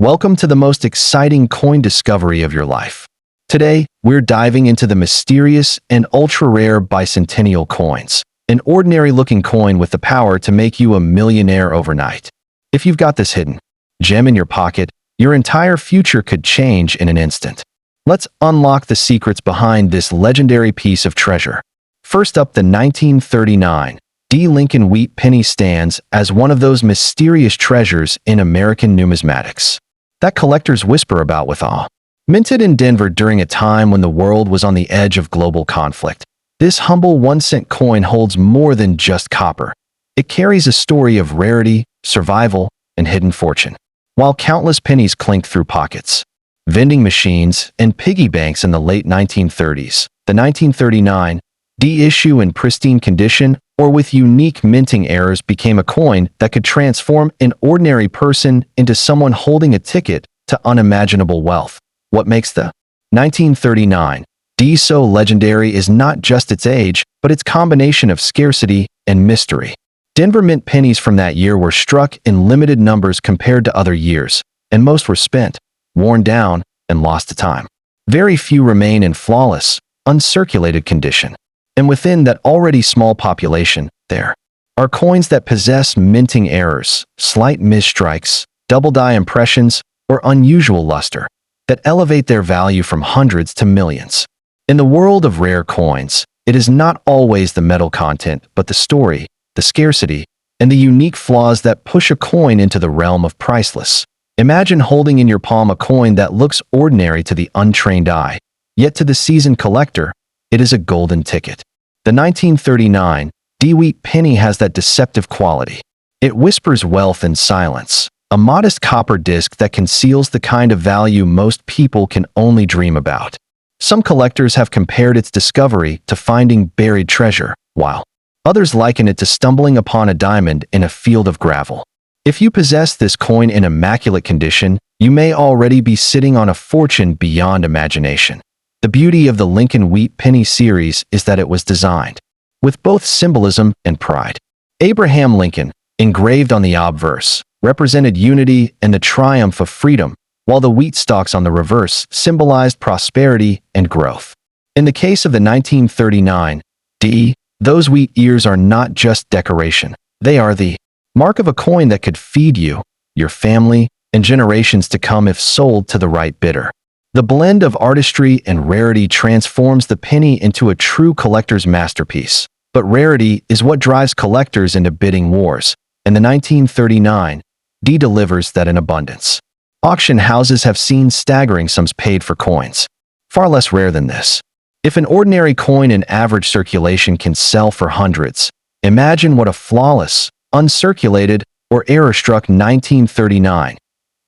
Welcome to the most exciting coin discovery of your life. Today, we're diving into the mysterious and ultra-rare bicentennial coins, an ordinary-looking coin with the power to make you a millionaire overnight. If you've got this hidden gem in your pocket, your entire future could change in an instant. Let's unlock the secrets behind this legendary piece of treasure. First up, the 1939 D. Lincoln Wheat penny stands as one of those mysterious treasures in American numismatics that collectors whisper about with awe. Minted in Denver during a time when the world was on the edge of global conflict, this humble 1-cent coin holds more than just copper. It carries a story of rarity, survival, and hidden fortune. While countless pennies clinked through pockets, vending machines, and piggy banks in the late 1930s, the 1939 D issue in pristine condition or with unique minting errors became a coin that could transform an ordinary person into someone holding a ticket to unimaginable wealth. What makes the 1939 D so legendary is not just its age, but its combination of scarcity and mystery. Denver mint pennies from that year were struck in limited numbers compared to other years, and most were spent, worn down, and lost to time. Very few remain in flawless, uncirculated condition. And within that already small population, there are coins that possess minting errors, slight misstrikes, double-die impressions, or unusual luster that elevate their value from hundreds to millions. In the world of rare coins, it is not always the metal content, but the story, the scarcity, and the unique flaws that push a coin into the realm of priceless. Imagine holding in your palm a coin that looks ordinary to the untrained eye, yet to the seasoned collector, it is a golden ticket. The 1939 D. Wheat penny has that deceptive quality. It whispers wealth in silence, a modest copper disc that conceals the kind of value most people can only dream about. Some collectors have compared its discovery to finding buried treasure, while others liken it to stumbling upon a diamond in a field of gravel. If you possess this coin in immaculate condition, you may already be sitting on a fortune beyond imagination. The beauty of the Lincoln Wheat penny series is that it was designed with both symbolism and pride. Abraham Lincoln, engraved on the obverse, represented unity and the triumph of freedom, while the wheat stalks on the reverse symbolized prosperity and growth. In the case of the 1939 D, those wheat ears are not just decoration. They are the mark of a coin that could feed you, your family, and generations to come if sold to the right bidder. The blend of artistry and rarity transforms the penny into a true collector's masterpiece. But rarity is what drives collectors into bidding wars, and the 1939 D delivers that in abundance. Auction houses have seen staggering sums paid for coins, far less rare than this. If an ordinary coin in average circulation can sell for hundreds, imagine what a flawless, uncirculated, or error-struck 1939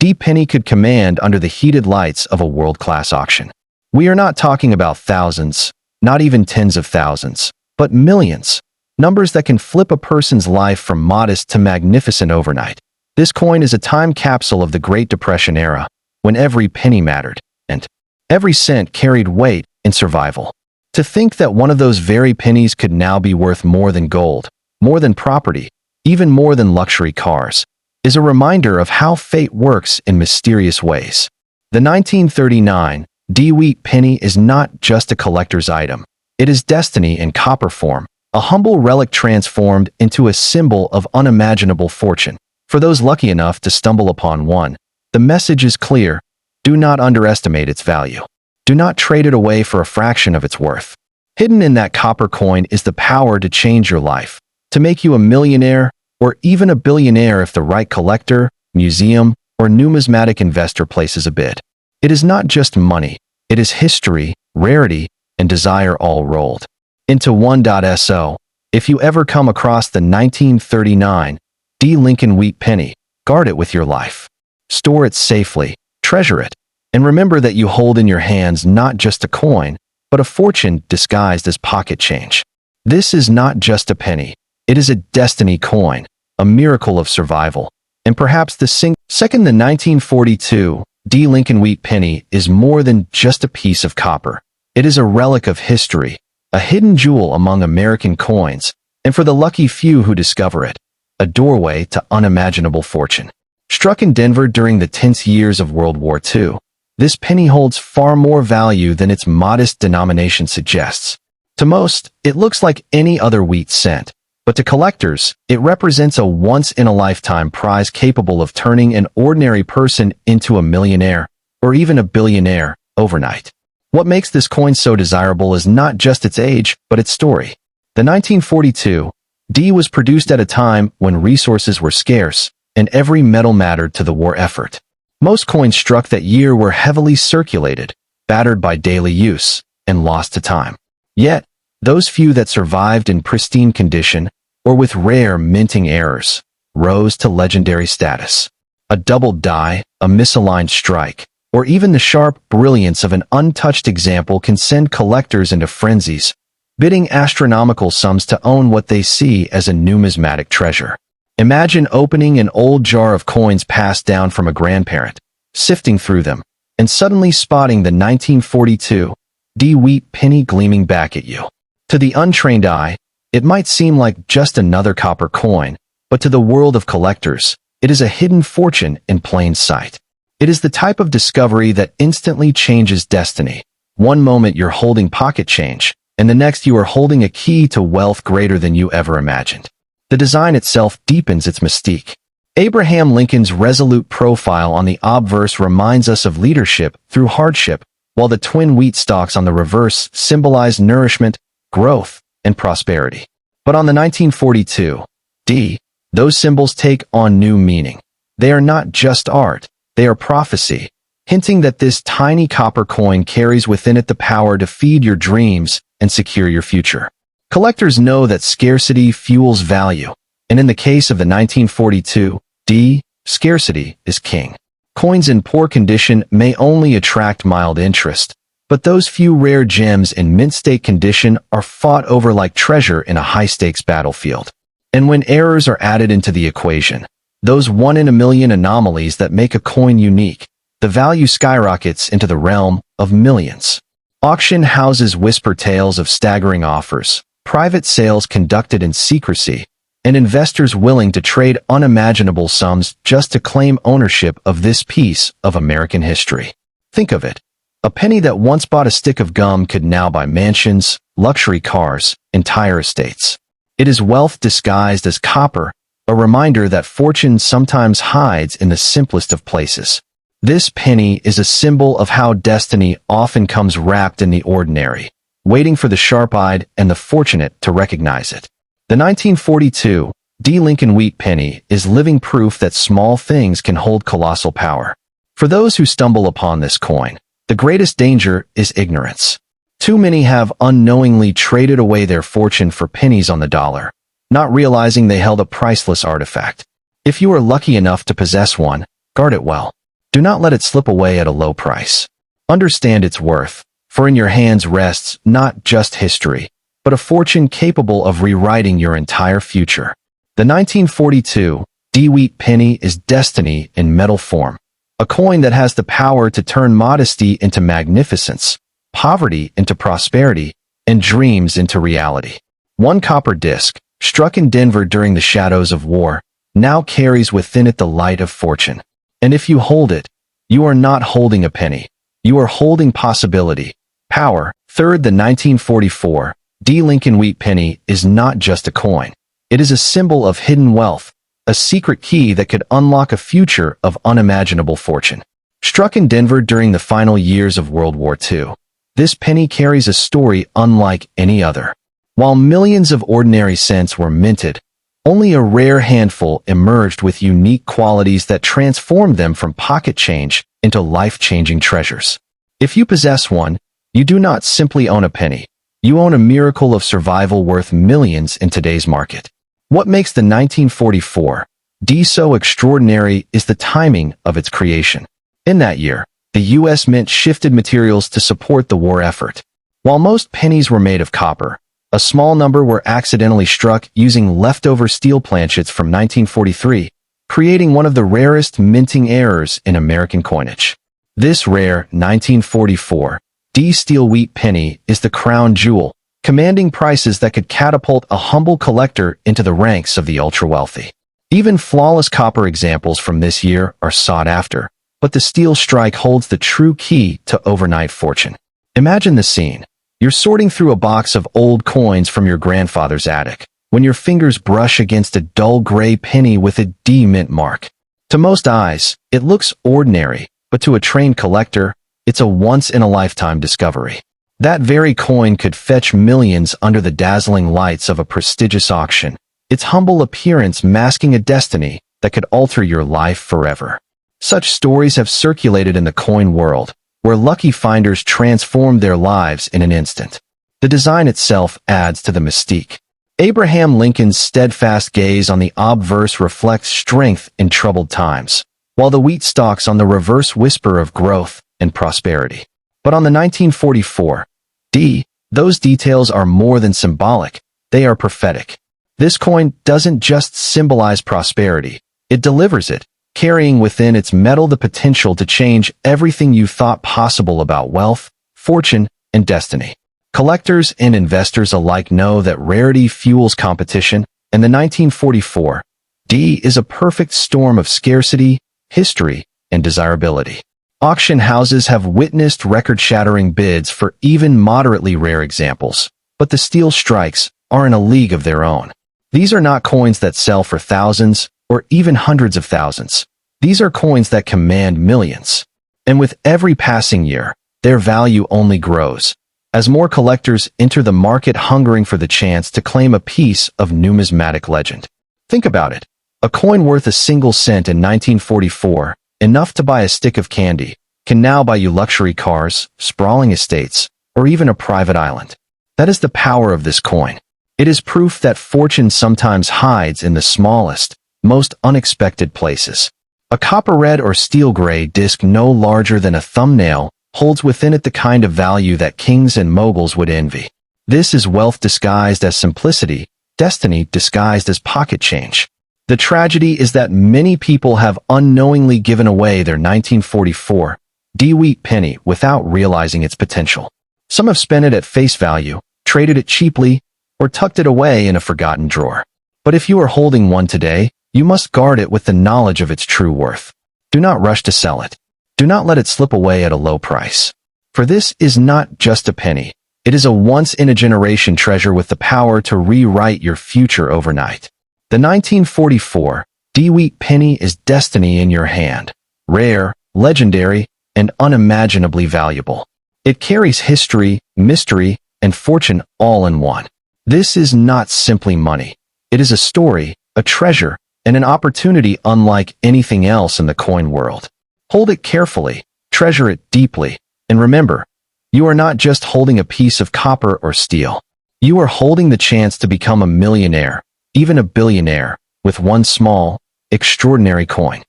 D penny could command under the heated lights of a world-class auction. We are not talking about thousands, not even tens of thousands, but millions, numbers that can flip a person's life from modest to magnificent overnight. This coin is a time capsule of the Great Depression era, when every penny mattered, and every cent carried weight in survival. To think that one of those very pennies could now be worth more than gold, more than property, even more than luxury cars, is a reminder of how fate works in mysterious ways. The 1939 D. Wheat penny is not just a collector's item. It is destiny in copper form, a humble relic transformed into a symbol of unimaginable fortune. For those lucky enough to stumble upon one, the message is clear: do not underestimate its value. Do not trade it away for a fraction of its worth. Hidden in that copper coin is the power to change your life, to make you a millionaire, or even a billionaire if the right collector, museum, or numismatic investor places a bid. It is not just money, it is history, rarity, and desire all rolled into one. So, if you ever come across the 1939 D. Lincoln Wheat penny, guard it with your life. Store it safely, treasure it, and remember that you hold in your hands not just a coin, but a fortune disguised as pocket change. This is not just a penny, it is a destiny coin, a miracle of survival, and perhaps the second. The 1942 D. Lincoln Wheat penny is more than just a piece of copper. It is a relic of history, a hidden jewel among American coins, and for the lucky few who discover it, a doorway to unimaginable fortune. Struck in Denver during the tense years of World War II, this penny holds far more value than its modest denomination suggests. To most, it looks like any other wheat cent, but to collectors, it represents a once-in-a-lifetime prize capable of turning an ordinary person into a millionaire, or even a billionaire, overnight. What makes this coin so desirable is not just its age, but its story. The 1942 D was produced at a time when resources were scarce, and every metal mattered to the war effort. Most coins struck that year were heavily circulated, battered by daily use, and lost to time. Yet, those few that survived in pristine condition, or with rare minting errors, rose to legendary status. A doubled die, a misaligned strike, or even the sharp brilliance of an untouched example can send collectors into frenzies, bidding astronomical sums to own what they see as a numismatic treasure. Imagine opening an old jar of coins passed down from a grandparent, sifting through them, and suddenly spotting the 1942 D wheat penny gleaming back at you. To the untrained eye, it might seem like just another copper coin, but to the world of collectors, it is a hidden fortune in plain sight. It is the type of discovery that instantly changes destiny. One moment you're holding pocket change, and the next you are holding a key to wealth greater than you ever imagined. The design itself deepens its mystique. Abraham Lincoln's resolute profile on the obverse reminds us of leadership through hardship, while the twin wheat stalks on the reverse symbolize nourishment, growth, and prosperity. But on the 1942 D, those symbols take on new meaning. They are not just art, they are prophecy, hinting that this tiny copper coin carries within it the power to feed your dreams and secure your future. Collectors know that scarcity fuels value, and in the case of the 1942 D, scarcity is king. Coins in poor condition may only attract mild interest, but those few rare gems in mint-state condition are fought over like treasure in a high-stakes battlefield. And when errors are added into the equation, those one-in-a-million anomalies that make a coin unique, the value skyrockets into the realm of millions. Auction houses whisper tales of staggering offers, private sales conducted in secrecy, and investors willing to trade unimaginable sums just to claim ownership of this piece of American history. Think of it. A penny that once bought a stick of gum could now buy mansions, luxury cars, entire estates. It is wealth disguised as copper, a reminder that fortune sometimes hides in the simplest of places. This penny is a symbol of how destiny often comes wrapped in the ordinary, waiting for the sharp-eyed and the fortunate to recognize it. The 1942 D Lincoln wheat penny is living proof that small things can hold colossal power. For those who stumble upon this coin, the greatest danger is ignorance. Too many have unknowingly traded away their fortune for pennies on the dollar, not realizing they held a priceless artifact. If you are lucky enough to possess one, guard it well. Do not let it slip away at a low price. Understand its worth, for in your hands rests not just history, but a fortune capable of rewriting your entire future. The 1942 D wheat penny is destiny in metal form, a coin that has the power to turn modesty into magnificence, poverty into prosperity, and dreams into reality. One copper disc, struck in Denver during the shadows of war, now carries within it the light of fortune. And if you hold it, you are not holding a penny. You are holding possibility, power. Third, the 1944 D Lincoln wheat penny is not just a coin. It is a symbol of hidden wealth, a secret key that could unlock a future of unimaginable fortune. Struck in Denver during the final years of World War II, this penny carries a story unlike any other. While millions of ordinary cents were minted, only a rare handful emerged with unique qualities that transformed them from pocket change into life-changing treasures. If you possess one, you do not simply own a penny. You own a miracle of survival worth millions in today's market. What makes the 1944 D so extraordinary is the timing of its creation. In that year, the U.S. Mint shifted materials to support the war effort. While most pennies were made of copper, a small number were accidentally struck using leftover steel planchets from 1943, creating one of the rarest minting errors in American coinage. This rare 1944 D steel wheat penny is the crown jewel, commanding prices that could catapult a humble collector into the ranks of the ultra-wealthy. Even flawless copper examples from this year are sought after, but the steel strike holds the true key to overnight fortune. Imagine the scene. You're sorting through a box of old coins from your grandfather's attic, when your fingers brush against a dull gray penny with a D mint mark. To most eyes, it looks ordinary, but to a trained collector, it's a once-in-a-lifetime discovery. That very coin could fetch millions under the dazzling lights of a prestigious auction, its humble appearance masking a destiny that could alter your life forever. Such stories have circulated in the coin world, where lucky finders transformed their lives in an instant. The design itself adds to the mystique. Abraham Lincoln's steadfast gaze on the obverse reflects strength in troubled times, while the wheat stalks on the reverse whisper of growth and prosperity. But on the 1944 D, those details are more than symbolic, they are prophetic. This coin doesn't just symbolize prosperity, it delivers it, carrying within its metal the potential to change everything you thought possible about wealth, fortune, and destiny. Collectors and investors alike know that rarity fuels competition, and the 1944 D is a perfect storm of scarcity, history, and desirability. Auction houses have witnessed record-shattering bids for even moderately rare examples, but the steel strikes are in a league of their own. These are not coins that sell for thousands or even hundreds of thousands. These are coins that command millions. And with every passing year, their value only grows, as more collectors enter the market hungering for the chance to claim a piece of numismatic legend. Think about it. A coin worth a single cent in 1944, enough to buy a stick of candy, can now buy you luxury cars, sprawling estates, or even a private island. That is the power of this coin. It is proof that fortune sometimes hides in the smallest, most unexpected places. A copper red or steel gray disc no larger than a thumbnail holds within it the kind of value that kings and moguls would envy. This is wealth disguised as simplicity, destiny disguised as pocket change. The tragedy is that many people have unknowingly given away their 1944 D wheat penny without realizing its potential. Some have spent it at face value, traded it cheaply, or tucked it away in a forgotten drawer. But if you are holding one today, you must guard it with the knowledge of its true worth. Do not rush to sell it. Do not let it slip away at a low price. For this is not just a penny. It is a once-in-a-generation treasure with the power to rewrite your future overnight. The 1944 D wheat penny is destiny in your hand. Rare, legendary, and unimaginably valuable. It carries history, mystery, and fortune all in one. This is not simply money. It is a story, a treasure, and an opportunity unlike anything else in the coin world. Hold it carefully, treasure it deeply, and remember, you are not just holding a piece of copper or steel. You are holding the chance to become a millionaire, even a billionaire, with one small, extraordinary coin.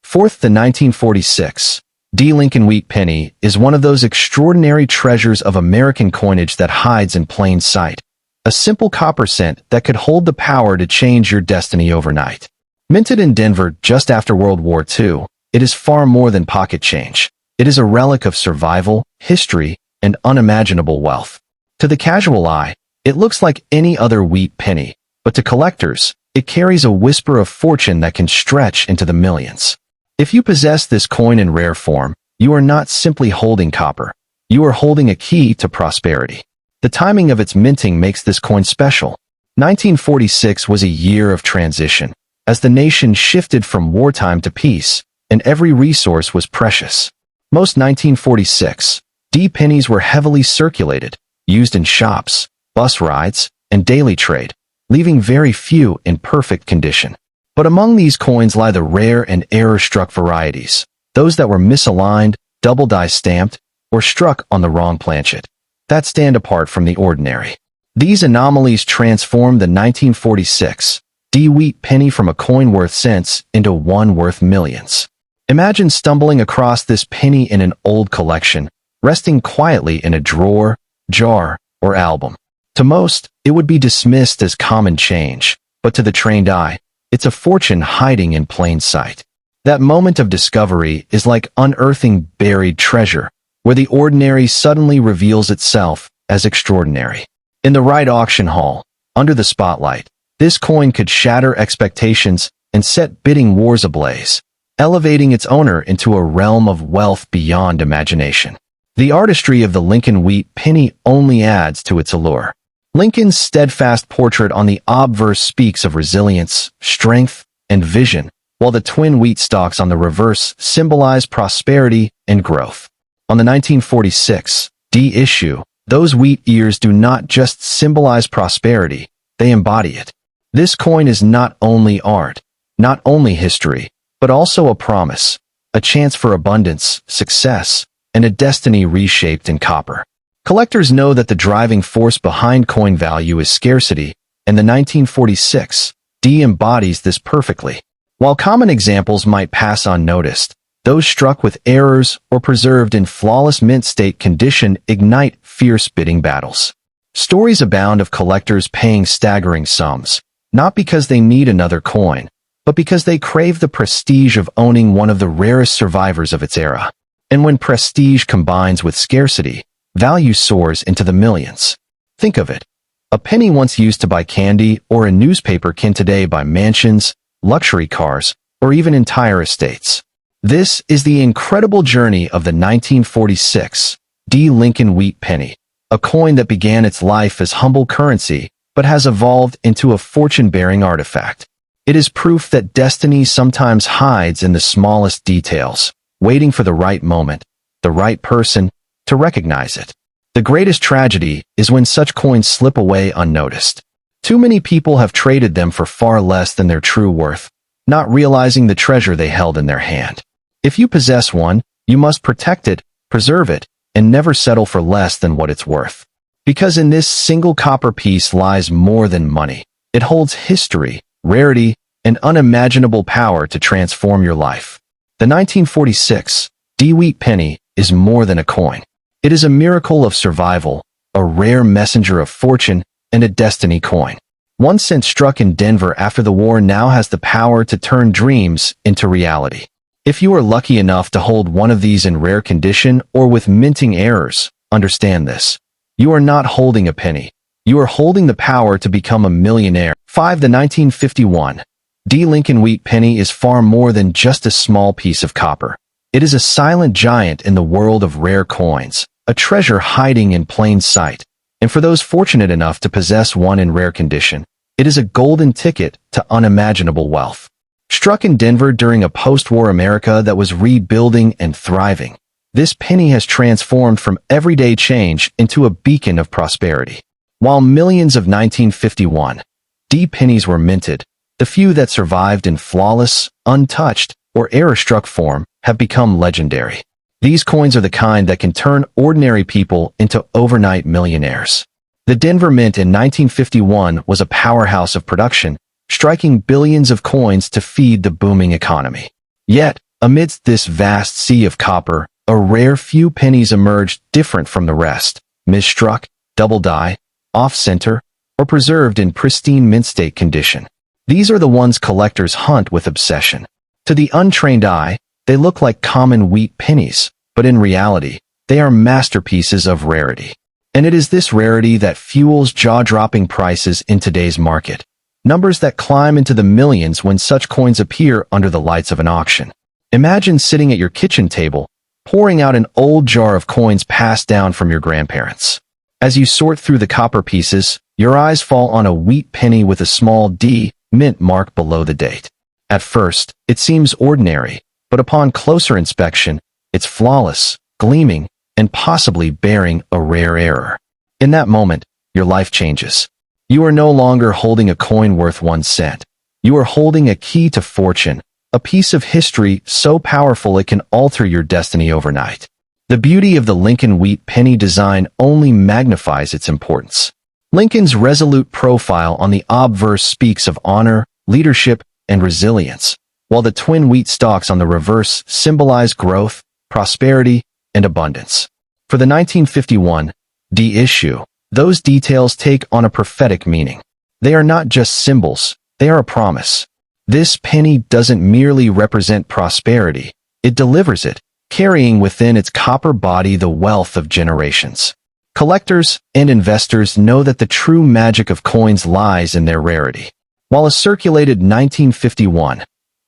Fourth, the 1946 D Lincoln wheat penny is one of those extraordinary treasures of American coinage that hides in plain sight. A simple copper cent that could hold the power to change your destiny overnight. Minted in Denver just after World War II, it is far more than pocket change. It is a relic of survival, history, and unimaginable wealth. To the casual eye, it looks like any other wheat penny, but to collectors, it carries a whisper of fortune that can stretch into the millions. If you possess this coin in rare form, you are not simply holding copper. You are holding a key to prosperity. The timing of its minting makes this coin special. 1946 was a year of transition, as the nation shifted from wartime to peace, and every resource was precious. Most 1946 D pennies were heavily circulated, used in shops, bus rides, and daily trade, leaving very few in perfect condition. But among these coins lie the rare and error-struck varieties, those that were misaligned, double-die stamped, or struck on the wrong planchet, that stand apart from the ordinary. These anomalies transformed the 1946 D wheat penny from a coin worth cents into one worth millions. Imagine stumbling across this penny in an old collection, resting quietly in a drawer, jar, or album. To most, it would be dismissed as common change, but to the trained eye, it's a fortune hiding in plain sight. That moment of discovery is like unearthing buried treasure, where the ordinary suddenly reveals itself as extraordinary. In the right auction hall, under the spotlight, this coin could shatter expectations and set bidding wars ablaze, elevating its owner into a realm of wealth beyond imagination. The artistry of the Lincoln wheat penny only adds to its allure. Lincoln's steadfast portrait on the obverse speaks of resilience, strength, and vision, while the twin wheat stalks on the reverse symbolize prosperity and growth. On the 1946 D issue, those wheat ears do not just symbolize prosperity, they embody it. This coin is not only art, not only history, but also a promise, a chance for abundance, success, and a destiny reshaped in copper. Collectors know that the driving force behind coin value is scarcity, and the 1946 D embodies this perfectly. While common examples might pass unnoticed, those struck with errors or preserved in flawless mint state condition ignite fierce bidding battles. Stories abound of collectors paying staggering sums, not because they need another coin, but because they crave the prestige of owning one of the rarest survivors of its era. And when prestige combines with scarcity, value soars into the millions. Think of it. A penny once used to buy candy or a newspaper can today buy mansions, luxury cars, or even entire estates. This is the incredible journey of the 1946 D Lincoln wheat penny, a coin that began its life as humble currency but has evolved into a fortune-bearing artifact. It is proof that destiny sometimes hides in the smallest details, waiting for the right moment, the right person, to recognize it. The greatest tragedy is when such coins slip away unnoticed. Too many people have traded them for far less than their true worth, not realizing the treasure they held in their hand. If you possess one, you must protect it, preserve it, and never settle for less than what it's worth. Because in this single copper piece lies more than money. It holds history, rarity, and unimaginable power to transform your life. The 1946 D wheat penny is more than a coin. It is a miracle of survival, a rare messenger of fortune, and a destiny coin. One cent struck in Denver after the war now has the power to turn dreams into reality. If you are lucky enough to hold one of these in rare condition or with minting errors, understand this. You are not holding a penny. You are holding the power to become a millionaire. 5. The 1951 D Lincoln wheat penny is far more than just a small piece of copper. It is a silent giant in the world of rare coins, a treasure hiding in plain sight. And for those fortunate enough to possess one in rare condition, it is a golden ticket to unimaginable wealth. Struck in Denver during a post-war America that was rebuilding and thriving, this penny has transformed from everyday change into a beacon of prosperity. While millions of 1951 D pennies were minted, the few that survived in flawless, untouched, or error-struck form have become legendary. These coins are the kind that can turn ordinary people into overnight millionaires. The Denver Mint in 1951 was a powerhouse of production, striking billions of coins to feed the booming economy. Yet, amidst this vast sea of copper, a rare few pennies emerged different from the rest, misstruck, double-die, off-center, or preserved in pristine mint state condition. These are the ones collectors hunt with obsession. To the untrained eye, they look like common wheat pennies, but in reality, they are masterpieces of rarity. And it is this rarity that fuels jaw-dropping prices in today's market. Numbers that climb into the millions when such coins appear under the lights of an auction. Imagine sitting at your kitchen table, pouring out an old jar of coins passed down from your grandparents. As you sort through the copper pieces, your eyes fall on a wheat penny with a small D mint mark below the date. At first, it seems ordinary, but upon closer inspection, it's flawless, gleaming, and possibly bearing a rare error. In that moment, your life changes. You are no longer holding a coin worth 1 cent. You are holding a key to fortune, a piece of history so powerful it can alter your destiny overnight. The beauty of the Lincoln wheat penny design only magnifies its importance. Lincoln's resolute profile on the obverse speaks of honor, leadership, and resilience, while the twin wheat stalks on the reverse symbolize growth, prosperity, and abundance. For the 1951 D issue, those details take on a prophetic meaning. They are not just symbols, they are a promise. This penny doesn't merely represent prosperity, it delivers it, carrying within its copper body the wealth of generations. Collectors and investors know that the true magic of coins lies in their rarity. While a circulated 1951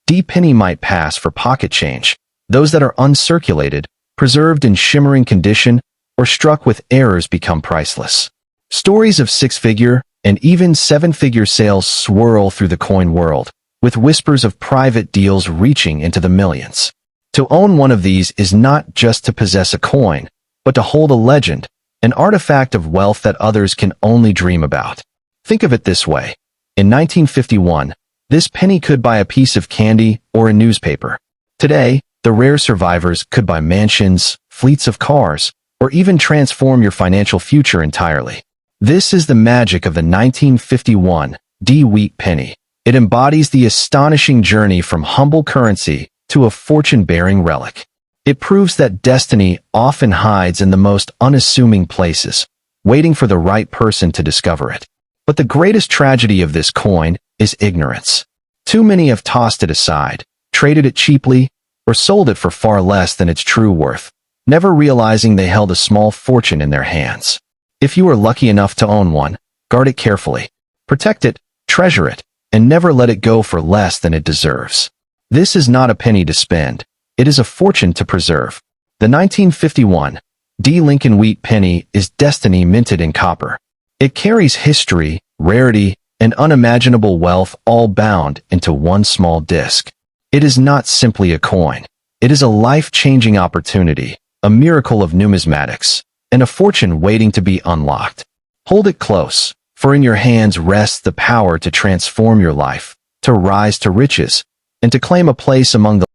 D penny might pass for pocket change, those that are uncirculated, preserved in shimmering condition, or struck with errors become priceless. Stories of six-figure and even seven-figure sales swirl through the coin world, with whispers of private deals reaching into the millions. To own one of these is not just to possess a coin, but to hold a legend, an artifact of wealth that others can only dream about. Think of it this way. In 1951, this penny could buy a piece of candy or a newspaper. Today, the rare survivors could buy mansions, fleets of cars, or even transform your financial future entirely. This is the magic of the 1951 D wheat penny. It embodies the astonishing journey from humble currency to a fortune-bearing relic. It proves that destiny often hides in the most unassuming places, waiting for the right person to discover it. But the greatest tragedy of this coin is ignorance. Too many have tossed it aside, traded it cheaply, or sold it for far less than its true worth, never realizing they held a small fortune in their hands. If you are lucky enough to own one, guard it carefully. Protect it, treasure it, and never let it go for less than it deserves. This is not a penny to spend. It is a fortune to preserve. The 1951 D Lincoln Wheat penny is destiny minted in copper. It carries history, rarity, and unimaginable wealth all bound into one small disc. It is not simply a coin. It is a life-changing opportunity, a miracle of numismatics, and a fortune waiting to be unlocked. Hold it close, for in your hands rests the power to transform your life, to rise to riches, and to claim a place among the